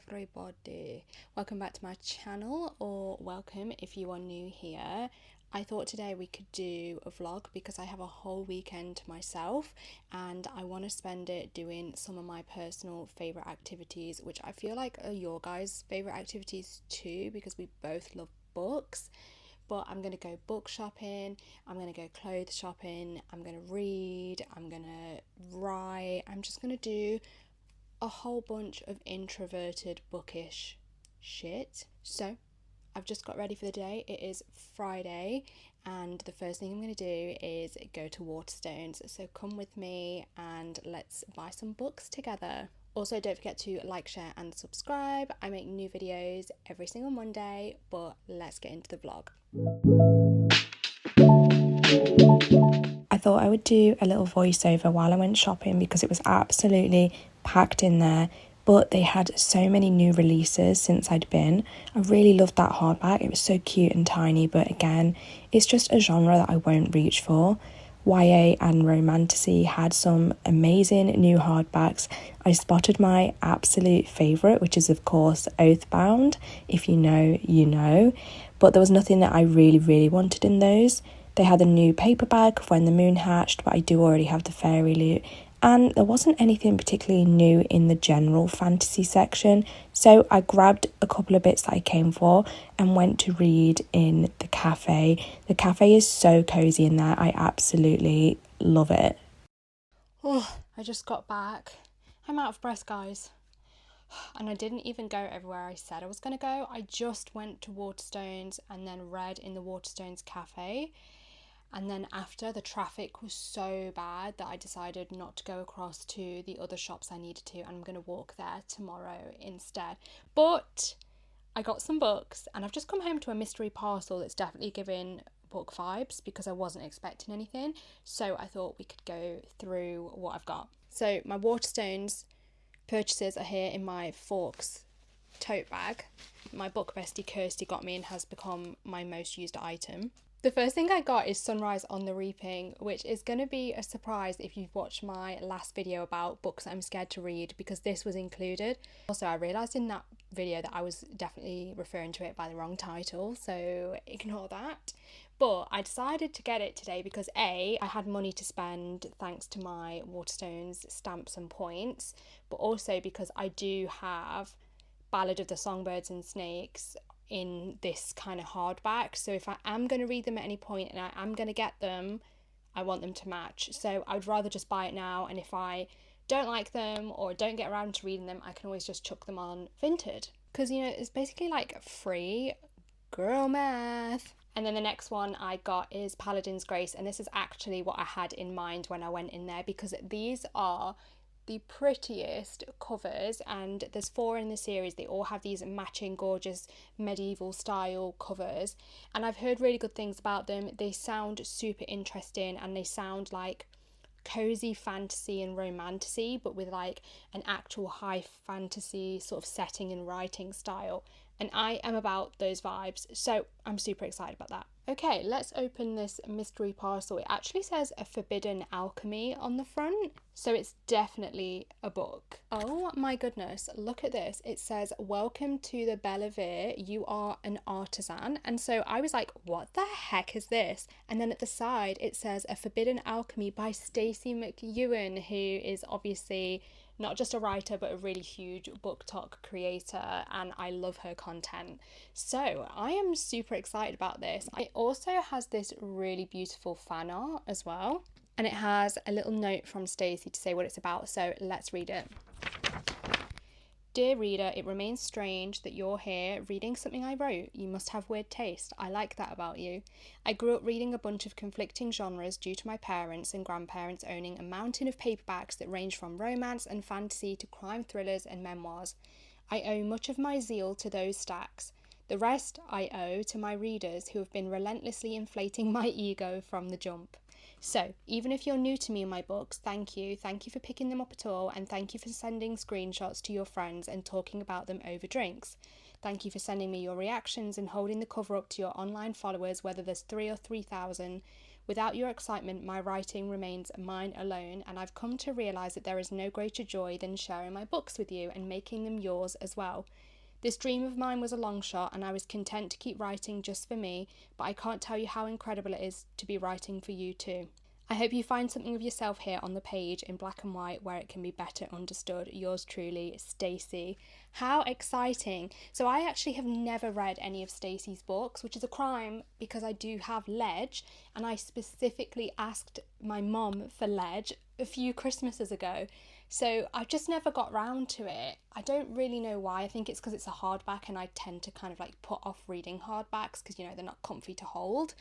everybody, welcome back to my channel, or welcome if you are new here. I thought today we could do a vlog because I have a whole weekend to myself and I want to spend it doing some of my personal favourite activities, which I feel like are your guys' favourite activities too, because we both love books. But I'm going to go book shopping, I'm going to go clothes shopping, I'm going to read, I'm going to write, I'm just going to do a whole bunch of introverted bookish shit. So I've just got ready for the day. It is Friday and the first thing I'm going to do is go to Waterstones. So come with me and let's buy some books together. Also, don't forget to like, share and subscribe. I make new videos every single Monday, but let's get into the vlog. I thought I would do a little voiceover while I went shopping because it was absolutely packed in there, but they had so many new releases since I'd been. I really loved that hardback. It was so cute and tiny, but again, it's just a genre that I won't reach for. YA and romantasy had some amazing new hardbacks. I spotted my absolute favourite, which is of course Oathbound. If you know, you know. But there was nothing that I really wanted in those. They had a new paperback of When the Moon Hatched, but I do already have the fairy loot. And there wasn't anything particularly new in the general fantasy section, so I grabbed a couple of bits that I came for and went to read in the cafe. The cafe is so cozy in there. I absolutely love it. Oh, I just got back. I'm out of breath, guys. And I didn't even go everywhere I said I was going to go. I just went to Waterstones and then read in the Waterstones cafe. And then after, the traffic was so bad that I decided not to go across to the other shops I needed to, and I'm going to walk there tomorrow instead. But I got some books and I've just come home to a mystery parcel that's definitely giving book vibes because I wasn't expecting anything. So I thought we could go through what I've got. So my Waterstones purchases are here in my Forks tote bag. My book bestie Kirsty got me and has become my most used item. The first thing I got is Sunrise on the Reaping, which is going to be a surprise if you've watched my last video about books I'm scared to read, because this was included. Also, I realised in that video that I was definitely referring to it by the wrong title, so ignore that. But I decided to get it today because A, I had money to spend thanks to my Waterstones stamps and points, but also because I do have Ballad of the Songbirds and Snakes in this kind of hardback, so if I am going to read them at any point and I am going to get them, I want them to match. So I would rather just buy it now, and if I don't like them or don't get around to reading them, I can always just chuck them on Vinted, because you know it's basically like free girl math. And then the next one I got is Paladin's Grace, and this is actually what I had in mind when I went in there, because these are the prettiest covers, and there's 4 in the series. They all have these matching gorgeous medieval style covers, and I've heard really good things about them. They sound super interesting and they sound like cozy fantasy and romantasy, but with like an actual high fantasy sort of setting and writing style, and I am about those vibes, so I'm super excited about that. Okay, let's open this mystery parcel. It actually says A Forbidden Alchemy on the front, so it's definitely a book. Oh my goodness, look at this. It says, "Welcome to the Bellevere, you are an artisan." And so I was like, what the heck is this? And then at the side it says A Forbidden Alchemy by Stacey McEwen, who is obviously not just a writer but a really huge book talk creator, and I love her content. So I am super excited about this. It also has this really beautiful fan art as well, and it has a little note from Stacey to say what it's about, so let's read it. "Dear reader, it remains strange that you're here reading something I wrote. You must have weird taste. I like that about you. I grew up reading a bunch of conflicting genres due to my parents and grandparents owning a mountain of paperbacks that range from romance and fantasy to crime thrillers and memoirs. I owe much of my zeal to those stacks. The rest I owe to my readers who have been relentlessly inflating my ego from the jump. So, even if you're new to me and my books, thank you. Thank you for picking them up at all, and thank you for sending screenshots to your friends and talking about them over drinks. Thank you for sending me your reactions and holding the cover up to your online followers, whether there's 3 or 3,000. Without your excitement, my writing remains mine alone, and I've come to realise that there is no greater joy than sharing my books with you and making them yours as well. This dream of mine was a long shot, and I was content to keep writing just for me, but I can't tell you how incredible it is to be writing for you too. I hope you find something of yourself here on the page in black and white where it can be better understood. Yours truly, Stacey. How exciting. So I actually have never read any of Stacey's books, which is a crime because I do have Ledge, and I specifically asked my mum for Ledge a few Christmases ago. So I've just never got round to it. I don't really know why. I think it's because it's a hardback and I tend to kind of like put off reading hardbacks because, you know, they're not comfy to hold.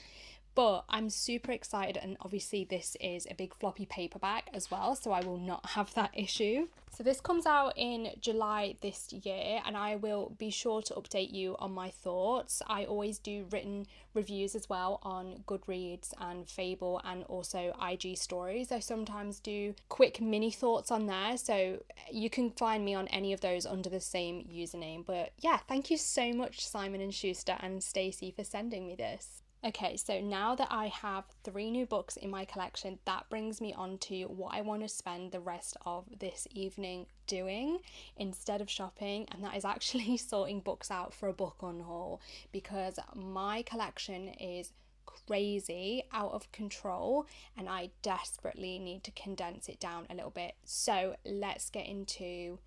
But I'm super excited, and obviously this is a big floppy paperback as well, so I will not have that issue. So this comes out in July this year, and I will be sure to update you on my thoughts. I always do written reviews as well on Goodreads and Fable, and also IG stories. I sometimes do quick mini thoughts on there, so you can find me on any of those under the same username. But yeah, thank you so much, Simon & Schuster and Stacey, for sending me this. Okay, so now that I have 3 new books in my collection, that brings me on to what I want to spend the rest of this evening doing instead of shopping, and that is actually sorting books out for a book unhaul, because my collection is crazy, out of control, and I desperately need to condense it down a little bit. So let's get into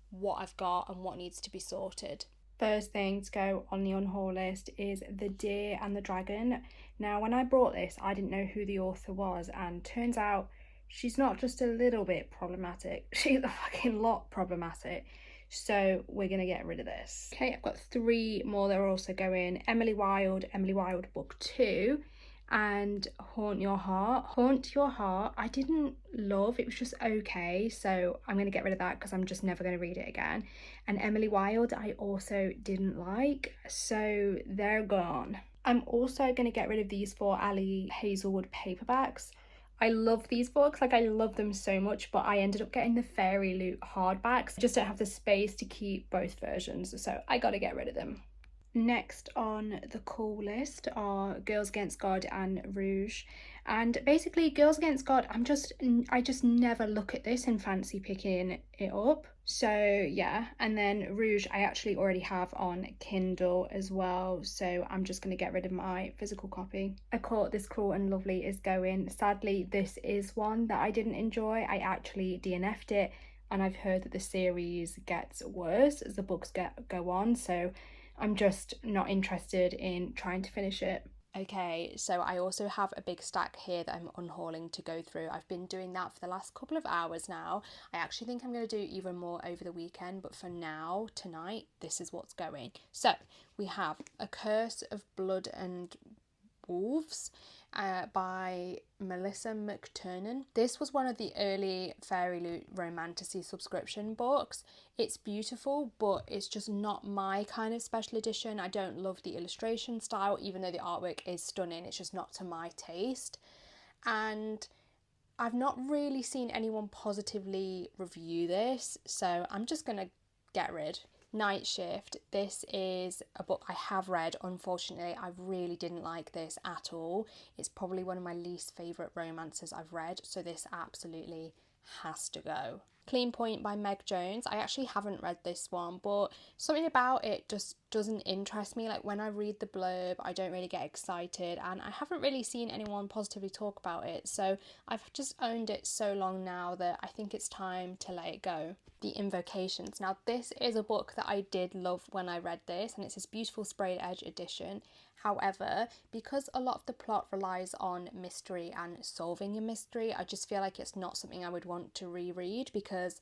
what I've got and what needs to be sorted. First thing to go on the unhaul list is The Deer and the Dragon. Now, when I brought this, I didn't know who the author was, and turns out she's not just a little bit problematic, she's a fucking lot problematic. So we're gonna get rid of this. Okay, I've got 3 more that are also going. Emily Wilde Book 2, and Haunt Your Heart, I didn't love, it was just okay, so I'm going to get rid of that because I'm just never going to read it again. And Emily Wilde I also didn't like, so they're gone. I'm also going to get rid of these 4 Ali Hazelwood paperbacks. I love these books, like I love them so much, but I ended up getting the Fairy Loot hardbacks. I just don't have the space to keep both versions, so I got to get rid of them. Next on the call list are Girls Against God and Rouge. And basically Girls Against God, I just never look at this and fancy picking it up. So yeah, and then Rouge I actually already have on Kindle as well, so I'm just going to get rid of my physical copy. A Court This Cruel and Lovely is going. Sadly, this is one that I didn't enjoy. I actually DNF'd it, and I've heard that the series gets worse as the books go on, so I'm just not interested in trying to finish it. Okay, so I also have a big stack here that I'm unhauling to go through. I've been doing that for the last couple of hours now. I actually think I'm going to do even more over the weekend, but for now, tonight, this is what's going. So we have A Curse of Blood and Wolves by Melissa McTernan. This was one of the early Fairy Loot Romantasy subscription books. It's beautiful, but it's just not my kind of special edition. I don't love the illustration style, even though the artwork is stunning. It's just not to my taste. And I've not really seen anyone positively review this, so I'm just going to get rid. Night Shift. This is a book I have read. Unfortunately, I really didn't like this at all. It's probably one of my least favourite romances I've read, so this absolutely has to go. Clean Point by Meg Jones. I actually haven't read this one, but something about it just doesn't interest me. Like when I read the blurb, I don't really get excited, and I haven't really seen anyone positively talk about it, so I've just owned it so long now that I think it's time to let it go. The Invocations. Now this is a book that I did love when I read this, and it's this beautiful sprayed edge edition. However, because a lot of the plot relies on mystery and solving a mystery, I just feel like it's not something I would want to reread because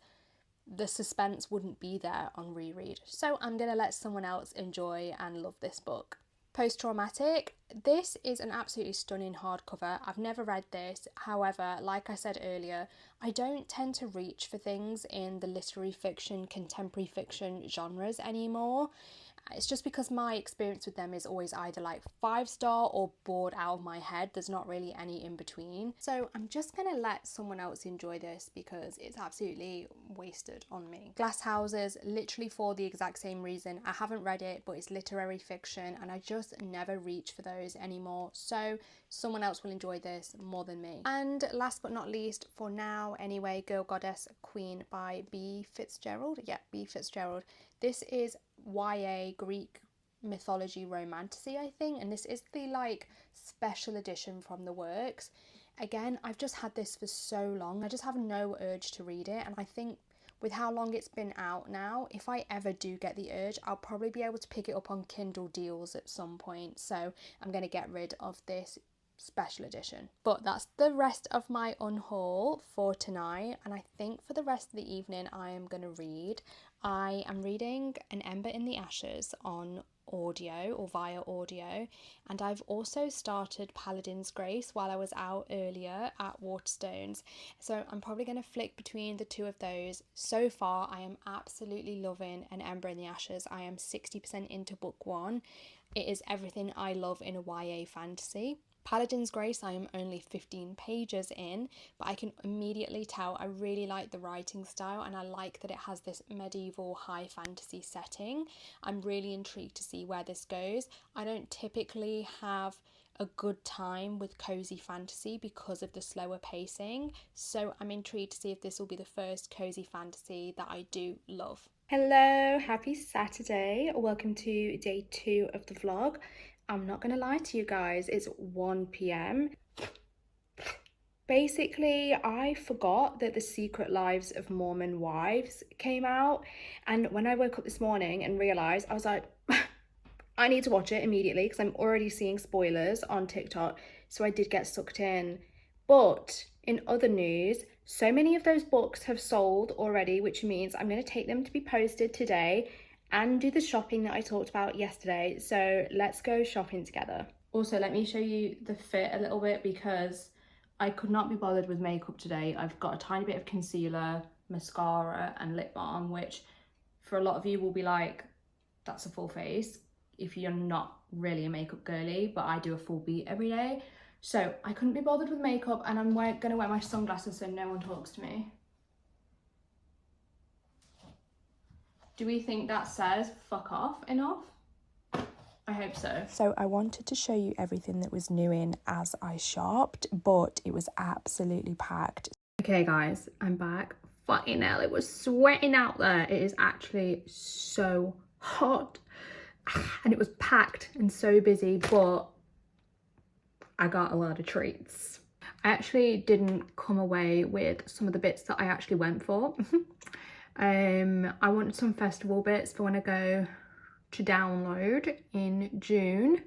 the suspense wouldn't be there on reread. So I'm going to let someone else enjoy and love this book. Post-Traumatic. This is an absolutely stunning hardcover. I've never read this. However, like I said earlier, I don't tend to reach for things in the literary fiction, contemporary fiction genres anymore. It's just because my experience with them is always either like 5-star or bored out of my head. There's not really any in between. So I'm just going to let someone else enjoy this because it's absolutely wasted on me. Glass Houses, literally for the exact same reason. I haven't read it, but it's literary fiction and I just never reach for those those anymore, so someone else will enjoy this more than me. And last but not least, for now anyway, Girl Goddess Queen by B. Fitzgerald. Yeah, B. Fitzgerald. This is YA Greek mythology romantasy, I think, and this is the like special edition from the works. Again, I've just had this for so long, I just have no urge to read it, and I think with how long it's been out now, if I ever do get the urge, I'll probably be able to pick it up on Kindle deals at some point, so I'm going to get rid of this special edition. But that's the rest of my unhaul for tonight, and I think for the rest of the evening I am going to read. I am reading An Ember in the Ashes on audio or via audio, and I've also started Paladin's Grace while I was out earlier at Waterstones, so I'm probably going to flick between the two of those. So far I am absolutely loving An Ember in the Ashes. I am 60% into book 1. It is everything I love in a YA fantasy. Paladin's Grace, I am only 15 pages in, but I can immediately tell I really like the writing style, and I like that it has this medieval high fantasy setting. I'm really intrigued to see where this goes. I don't typically have a good time with cozy fantasy because of the slower pacing, so I'm intrigued to see if this will be the first cozy fantasy that I do love. Hello, happy Saturday. Welcome to day 2 of the vlog. I'm not gonna lie to you guys, it's 1 p.m. Basically, I forgot that The Secret Lives of Mormon Wives came out, and when I woke up this morning and realised, I was like, I need to watch it immediately because I'm already seeing spoilers on TikTok, so I did get sucked in. But in other news, so many of those books have sold already, which means I'm going to take them to be posted today and do the shopping that I talked about yesterday. So let's go shopping together. Also, let me show you the fit a little bit because I could not be bothered with makeup today. I've got a tiny bit of concealer, mascara and lip balm, which for a lot of you will be like, that's a full face if you're not really a makeup girly, but I do a full beat every day. So I couldn't be bothered with makeup, and I'm gonna wear my sunglasses so no one talks to me. Do we think that says fuck off enough? I hope so. So I wanted to show you everything that was new in as I shopped, but it was absolutely packed. Okay guys, I'm back. Fucking hell, it was sweating out there. It is actually so hot. And it was packed and so busy, but I got a lot of treats. I actually didn't come away with some of the bits that I actually went for. I wanted some festival bits for when I go to download in June,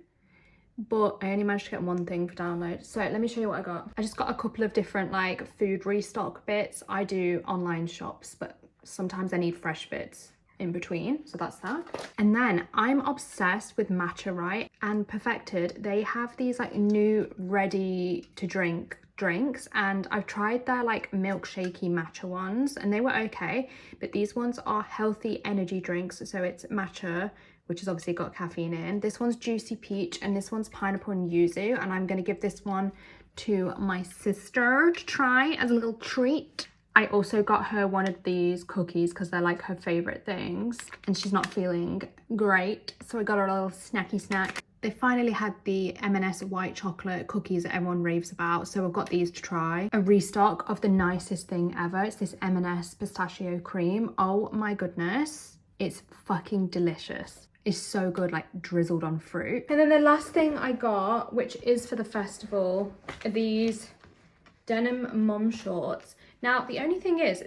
but I only managed to get one thing for download. So let me show you what I got. I just got a couple of different like food restock bits. I do online shops, but sometimes I need fresh bits in between, so that's that. And then I'm obsessed with Matcha, right? And Perfected, they have these like new ready to drink drinks, and I've tried their like milkshakey matcha ones and they were okay, but these ones are healthy energy drinks. So it's matcha, which has obviously got caffeine in. This one's juicy peach and this one's pineapple and yuzu, and I'm gonna give this one to my sister to try as a little treat. I also got her one of these cookies because they're like her favorite things, and she's not feeling great, so I got her a little snacky snack. They finally had the M&S white chocolate cookies that everyone raves about, so I've got these to try. A restock of the nicest thing ever. It's this M&S pistachio cream. Oh my goodness, it's fucking delicious. It's so good, like drizzled on fruit. And then the last thing I got, which is for the festival, are these denim mum shorts. Now the only thing is,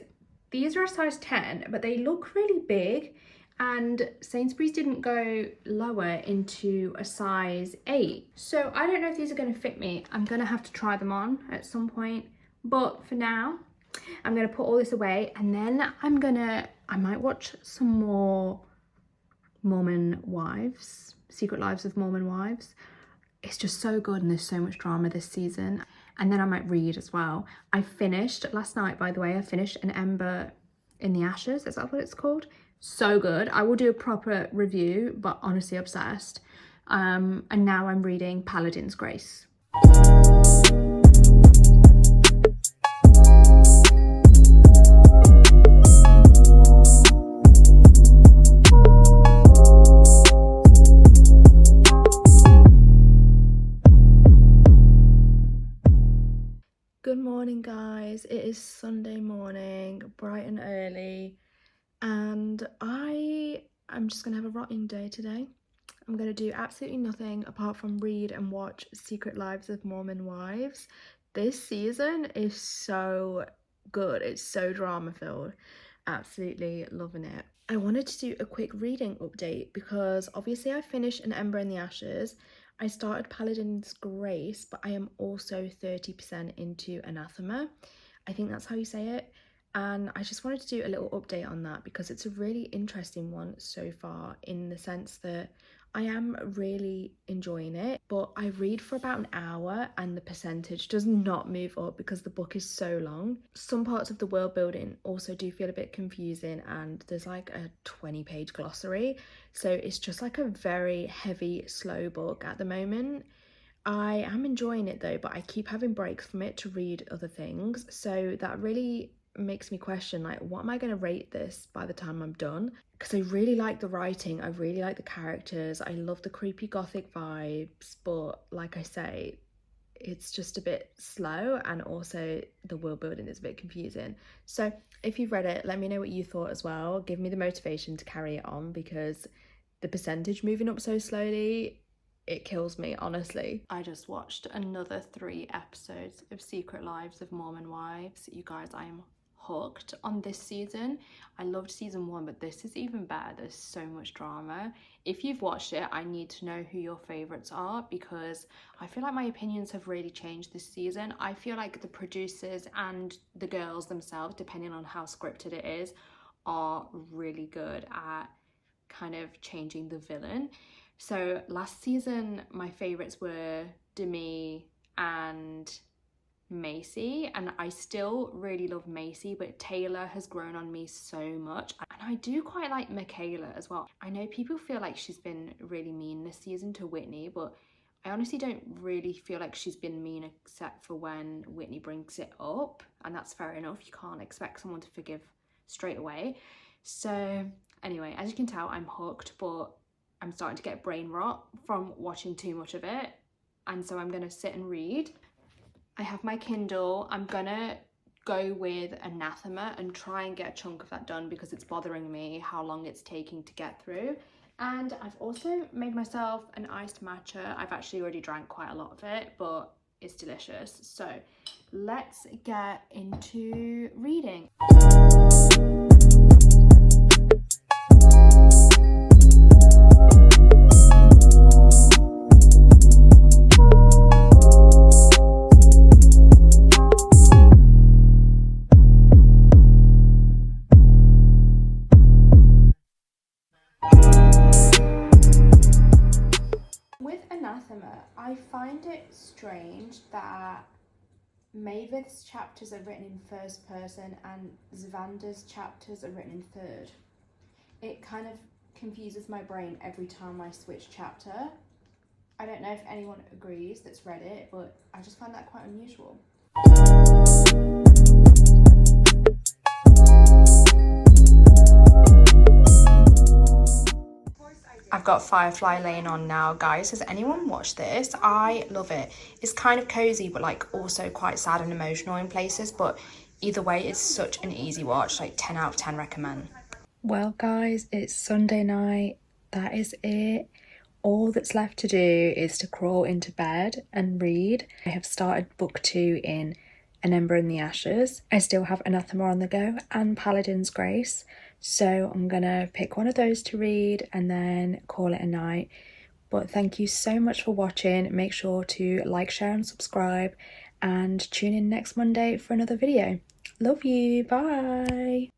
these are a size 10, but they look really big, and Sainsbury's didn't go lower into a size 8. So I don't know if these are going to fit me. I'm going to have to try them on at some point. But for now, I'm going to put all this away, and then I might watch some more Mormon Wives, Secret Lives of Mormon Wives. It's just so good, and there's so much drama this season. And then I might read as well. I finished last night, by the way, I finished An Ember in the Ashes. Is that what it's called? So good. I will do a proper review, but honestly obsessed. And now I'm reading Paladin's Grace. early and I'm just gonna have a rotting day today. I'm gonna do absolutely nothing apart from read and watch Secret Lives of Mormon Wives. This season is so good. It's so drama filled. Absolutely loving it. I wanted to do a quick reading update because obviously I finished An Ember in the Ashes. I started Paladin's Grace, but I am also 30% into Anathema. I think that's how you say it. And I just wanted to do a little update on that because it's a really interesting one so far, in the sense that I am really enjoying it, but I read for about an hour and the percentage does not move up because the book is so long. Some parts of the world building also do feel a bit confusing, and there's like a 20-page glossary, so it's just like a very heavy, slow book at the moment. I am enjoying it though, but I keep having breaks from it to read other things, so that really makes me question, like, what am I going to rate this by the time I'm done? Because I really like the writing, I really like the characters, I love the creepy gothic vibes, but like I say, it's just a bit slow, and also the world building is a bit confusing. So if you've read it, let me know what you thought as well. Give me the motivation to carry it on, because the percentage moving up so slowly, it kills me, honestly. I just watched another 3 episodes of Secret Lives of Mormon Wives. You guys, I am hooked on this season. I loved season 1, but this is even better. There's so much drama. If you've watched it, I need to know who your favorites are, because I feel like my opinions have really changed this season. I feel like the producers and the girls themselves, depending on how scripted it is, are really good at kind of changing the villain. So last season, my favorites were Demi and Macy, and I still really love Macy, but Taylor has grown on me so much, and I do quite like Michaela as well. I know people feel like she's been really mean this season to Whitney, but I honestly don't really feel like she's been mean, except for when Whitney brings it up, and that's fair enough. You can't expect someone to forgive straight away. So anyway, as you can tell, I'm hooked, but I'm starting to get brain rot from watching too much of it, and so I'm gonna sit and read. I have my Kindle. I'm gonna go with Anathema and try and get a chunk of that done, because it's bothering me how long it's taking to get through. And I've also made myself an iced matcha. I've actually already drank quite a lot of it, but it's delicious. So let's get into reading. I find it strange that Mavid's chapters are written in first person and Zvander's chapters are written in third. It kind of confuses my brain every time I switch chapter. I don't know if anyone agrees that's read it, but I just find that quite unusual. I've got Firefly laying on now, guys. Has anyone watched this? I love it. It's kind of cozy, but like also quite sad and emotional in places, but either way, it's such an easy watch. Like 10 out of 10 recommend. Well, guys, it's Sunday night. That is it. All that's left to do is to crawl into bed and read. I have started book 2 in An Ember in the Ashes. I still have Anathema on the go and Paladin's Grace. So I'm gonna pick one of those to read and then call it a night. But thank you so much for watching. Make sure to like, share and subscribe, and tune in next Monday for another video. Love you. Bye.